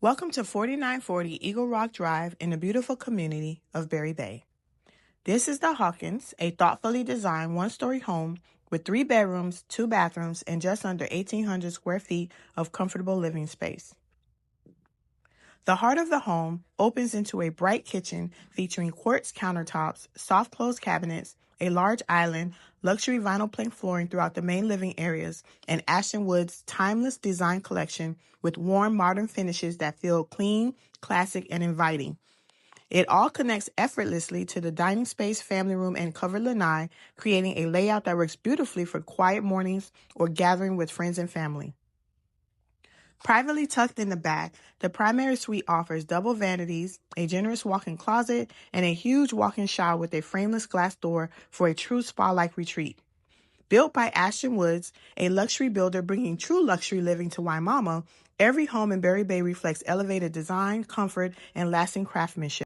Welcome to 4940 Eagle Rock Drive in the beautiful community of Berry Bay. This is the Hawkins, a thoughtfully designed one-story home with 3 bedrooms, 2 bathrooms, and just under 1,800 square feet of comfortable living space. The heart of the home opens into a bright kitchen featuring quartz countertops, soft close cabinets, a large island, luxury vinyl plank flooring throughout the main living areas, and Ashton Woods' timeless design collection with warm modern finishes that feel clean, classic, and inviting. It all connects effortlessly to the dining space, family room, and covered lanai, creating a layout that works beautifully for quiet mornings or gathering with friends and family. Privately tucked in the back, the primary suite offers double vanities, a generous walk-in closet, and a huge walk-in shower with a frameless glass door for a true spa-like retreat. Built by Ashton Woods, a luxury builder bringing true luxury living to Wimauma, every home in Berry Bay reflects elevated design, comfort, and lasting craftsmanship.